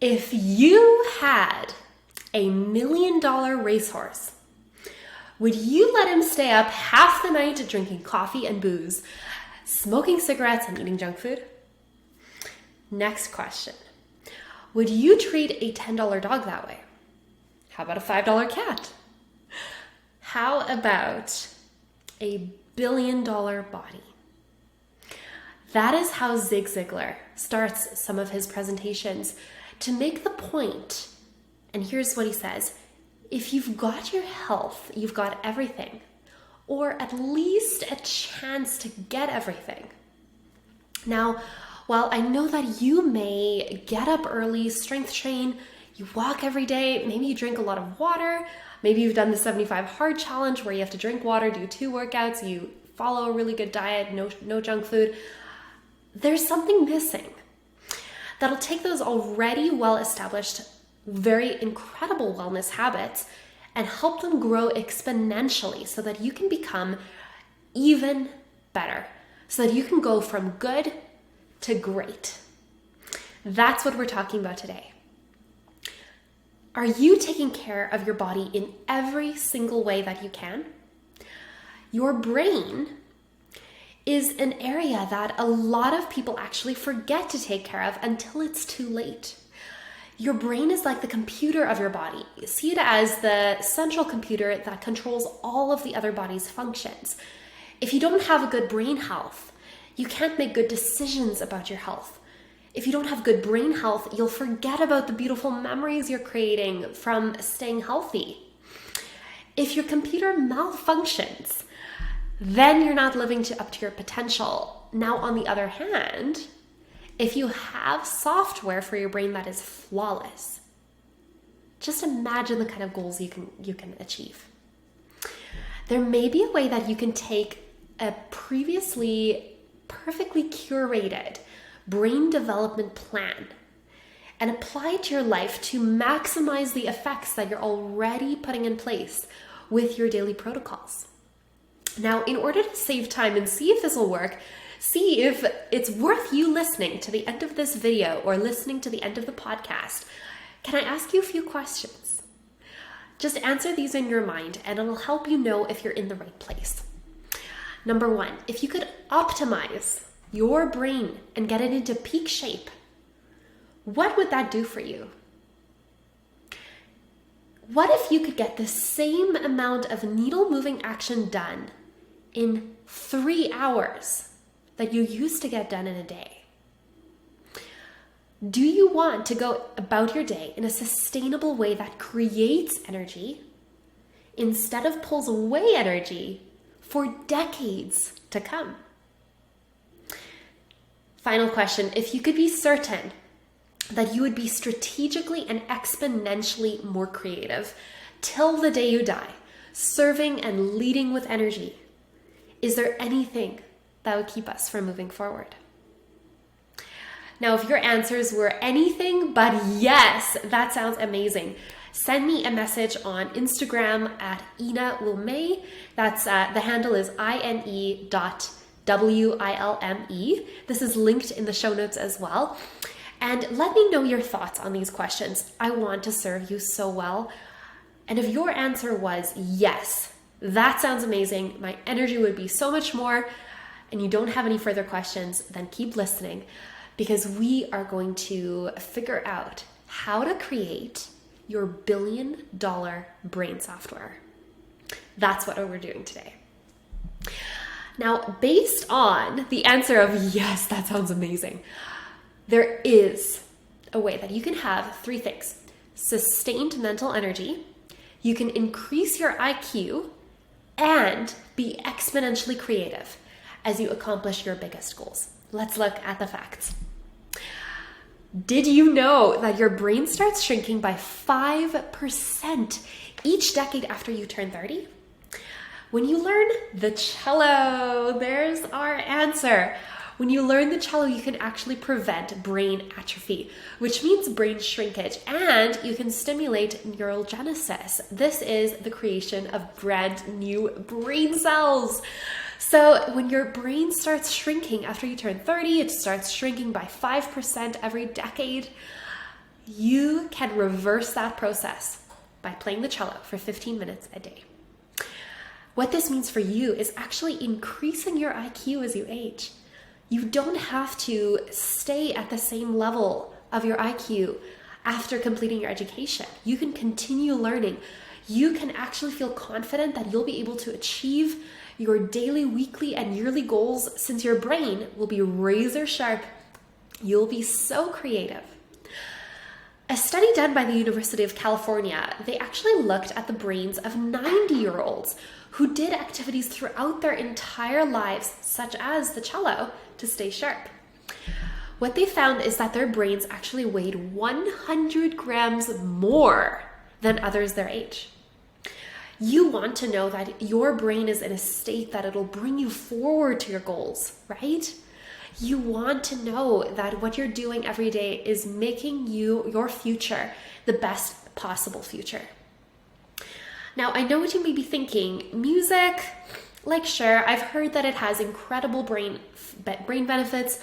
If you had $1 million racehorse, would you let him stay up half the night drinking coffee and booze, smoking cigarettes and eating junk food? Next question. Would you treat a $10 dog that way? How about a $5 cat? How about a $1 billion body? That is how Zig Ziglar starts some of his presentations to make the point. And here's what he says. If you've got your health, you've got everything, or at least a chance to get everything. Now, while I know that you may get up early, strength train, you walk every day, maybe you drink a lot of water, maybe you've done the 75 hard challenge where you have to drink water, do 2 workouts, you follow a really good diet, no junk food, there's something missing that'll take those already well-established, very incredible wellness habits and help them grow exponentially so that you can become even better, so that you can go from good to great. That's what we're talking about today. Are you taking care of your body in every single way that you can? Your brain is an area that a lot of people actually forget to take care of until it's too late. Your brain is like the computer of your body. See it as the central computer that controls all of the other body's functions. If you don't have a good brain health, you can't make good decisions about your health. If you don't have good brain health, you'll forget about the beautiful memories you're creating from staying healthy. If your computer malfunctions, then you're not living up to your potential. Now, on the other hand, if you have software for your brain that is flawless, just imagine the kind of goals you can achieve. There may be a way that you can take a previously perfectly curated brain development plan and apply it to your life to maximize the effects that you're already putting in place with your daily protocols. Now, in order to save time and see if this will work, see if it's worth you listening to the end of this video or listening to the end of the podcast, can I ask you a few questions? Just answer these in your mind and it'll help you know if you're in the right place. Number 1, if you could optimize your brain and get it into peak shape, what would that do for you? What if you could get the same amount of needle-moving action done in 3 hours that you used to get done in a day? Do you want to go about your day in a sustainable way that creates energy instead of pulls away energy for decades to come? Final question, if you could be certain that you would be strategically and exponentially more creative till the day you die, serving and leading with energy, is there anything that would keep us from moving forward? Now, if your answers were anything but yes, that sounds amazing. Send me a message on Instagram at Ine-Wilme. That's the handle is ine.wilme. This is linked in the show notes as well. And let me know your thoughts on these questions. I want to serve you so well. And if your answer was yes, that sounds amazing, my energy would be so much more, and you don't have any further questions, then keep listening because we are going to figure out how to create your $1 billion brain software. That's what we're doing today. Now, based on the answer of yes, that sounds amazing, there is a way that you can have 3 things. Sustained mental energy, you can increase your IQ, and be exponentially creative as you accomplish your biggest goals. Let's look at the facts. Did you know that your brain starts shrinking by 5% each decade after you turn 30? When you learn the cello, there's our answer. When you learn the cello, you can actually prevent brain atrophy, which means brain shrinkage, and you can stimulate neurogenesis. This is the creation of brand new brain cells. So when your brain starts shrinking after you turn 30, it starts shrinking by 5% every decade. you can reverse that process by playing the cello for 15 minutes a day. What this means for you is actually increasing your IQ as you age. You don't have to stay at the same level of your IQ after completing your education. You can continue learning. You can actually feel confident that you'll be able to achieve your daily, weekly, and yearly goals since your brain will be razor sharp. You'll be so creative. A study done by the University of California, they actually looked at the brains of 90-year-olds who did activities throughout their entire lives, such as the cello, to stay sharp. What they found is that their brains actually weighed 100 grams more than others their age. You want to know that your brain is in a state that it'll bring you forward to your goals, right? You want to know that what you're doing every day is making your future the best possible future. Now, I know what you may be thinking. Music, like sure, I've heard that it has incredible brain benefits,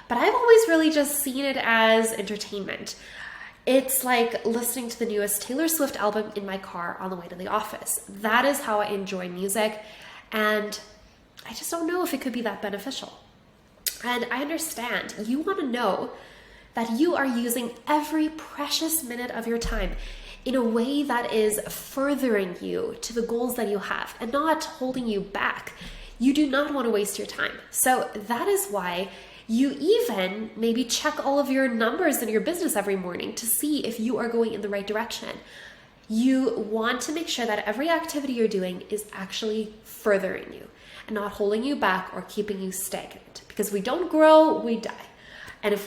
but I've always really just seen it as entertainment. It's like listening to the newest Taylor Swift album in my car on the way to the office. That is how I enjoy music, and I just don't know if it could be that beneficial. And I understand you want to know that you are using every precious minute of your time in a way that is furthering you to the goals that you have and not holding you back. You do not want to waste your time. So that is why you even maybe check all of your numbers in your business every morning to see if you are going in the right direction. You want to make sure that every activity you're doing is actually furthering you and not holding you back or keeping you stagnant. Because we don't grow, we die. And if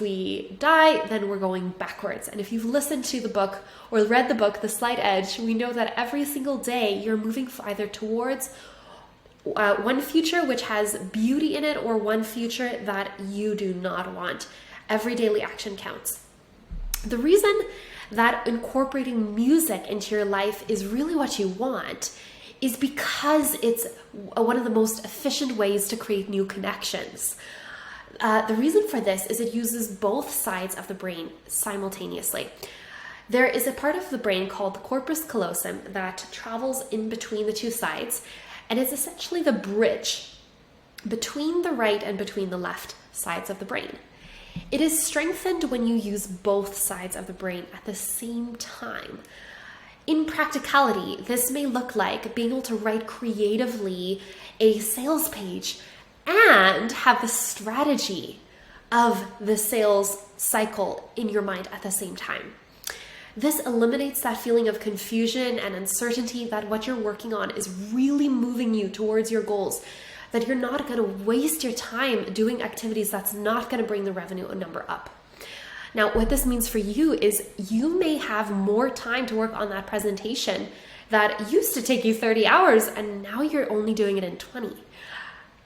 we die, then we're going backwards. And if you've listened to the book or read the book, The Slight Edge, we know that every single day you're moving either towards one future which has beauty in it or one future that you do not want. Every daily action counts. The reason that incorporating music into your life is really what you want is because it's one of the most efficient ways to create new connections. The reason for this is it uses both sides of the brain simultaneously. There is a part of the brain called the corpus callosum that travels in between the two sides, and it's essentially the bridge between the right and between the left sides of the brain. It is strengthened when you use both sides of the brain at the same time. In practicality, this may look like being able to write creatively a sales page and have the strategy of the sales cycle in your mind at the same time. This eliminates that feeling of confusion and uncertainty that what you're working on is really moving you towards your goals, that you're not going to waste your time doing activities that's not going to bring the revenue number up. Now, what this means for you is you may have more time to work on that presentation that used to take you 30 hours and now you're only doing it in 20.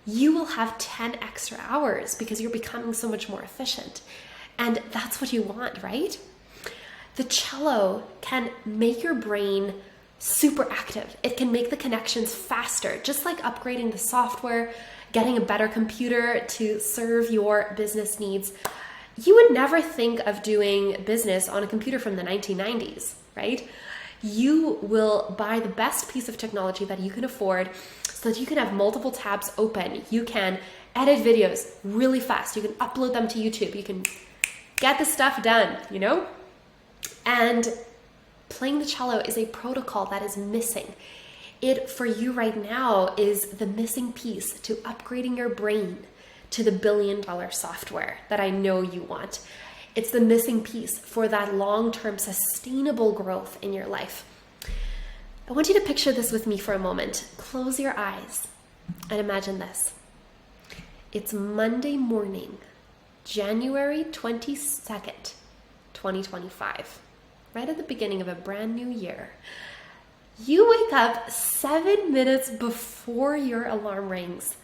You will have 10 extra hours because you're becoming so much more efficient. And that's what you want, right? The cello can make your brain super active. It can make the connections faster, just like upgrading the software, getting a better computer to serve your business needs. You would never think of doing business on a computer from the 1990s, right? You will buy the best piece of technology that you can afford so that you can have multiple tabs open. You can edit videos really fast. You can upload them to YouTube. You can get the stuff done, you know? And playing the cello is a protocol that is missing. It, for you right now, is the missing piece to upgrading your brain to the billion-dollar software that I know you want. It's the missing piece for that long-term sustainable growth in your life. I want you to picture this with me for a moment. Close your eyes and imagine this. It's Monday morning, January 22nd, 2025, right at the beginning of a brand new year. You wake up 7 minutes before your alarm rings.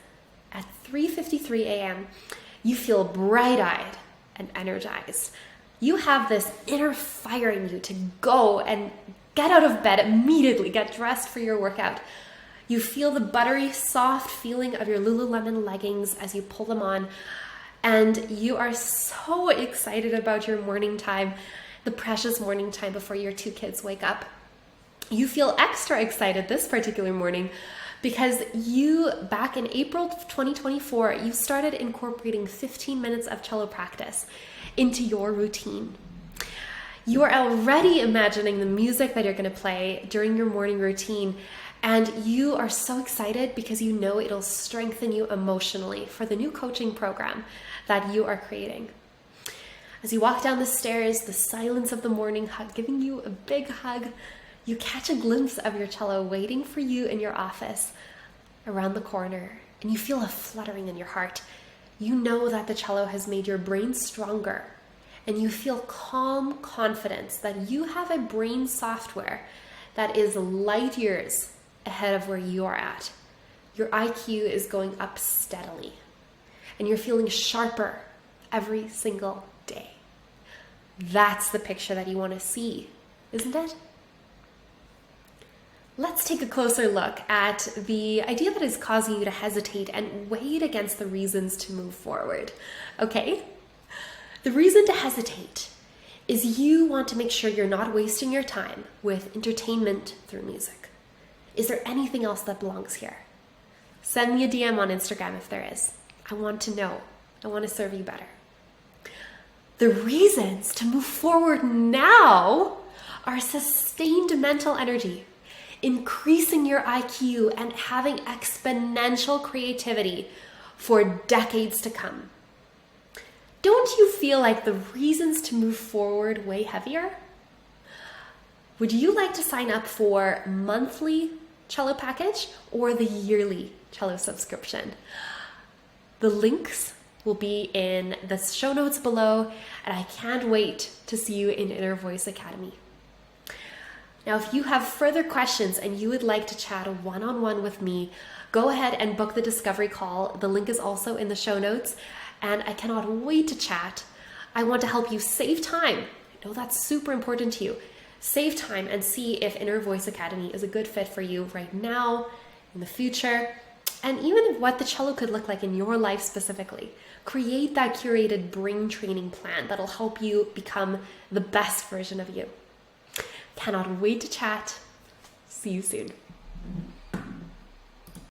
At 3:53 a.m., you feel bright-eyed and energized. You have this inner fire in you to go and get out of bed immediately, get dressed for your workout. You feel the buttery, soft feeling of your Lululemon leggings as you pull them on, and you are so excited about your morning time, the precious morning time before your two kids wake up. You feel extra excited this particular morning because you, back in April of 2024, you started incorporating 15 minutes of cello practice into your routine. You are already imagining the music that you're going to play during your morning routine, and you are so excited because you know it'll strengthen you emotionally for the new coaching program that you are creating. As you walk down the stairs, the silence of the morning hug, giving you a big hug, you catch a glimpse of your cello waiting for you in your office around the corner, and you feel a fluttering in your heart. You know that the cello has made your brain stronger, and you feel calm confidence that you have a brain software that is light years ahead of where you are at. Your IQ is going up steadily, and you're feeling sharper every single day. That's the picture that you want to see, isn't it? Let's take a closer look at the idea that is causing you to hesitate and weigh it against the reasons to move forward. Okay? The reason to hesitate is you want to make sure you're not wasting your time with entertainment through music. Is there anything else that belongs here? Send me a DM on Instagram if there is. I want to know. I want to serve you better. The reasons to move forward now are sustained mental energy, increasing your IQ, and having exponential creativity for decades to come. Don't you feel like the reasons to move forward weigh heavier? Would you like to sign up for monthly cello package or the yearly cello subscription? The links will be in the show notes below, and I can't wait to see you in Inner Voice Academy. Now, if you have further questions and you would like to chat one-on-one with me, go ahead and book the discovery call. The link is also in the show notes, and I cannot wait to chat. I want to help you save time. I know that's super important to you. Save time and see if Inner Voice Academy is a good fit for you right now, in the future, and even what the cello could look like in your life specifically. Create that curated brain training plan that'll help you become the best version of you. Cannot wait to chat. See you soon.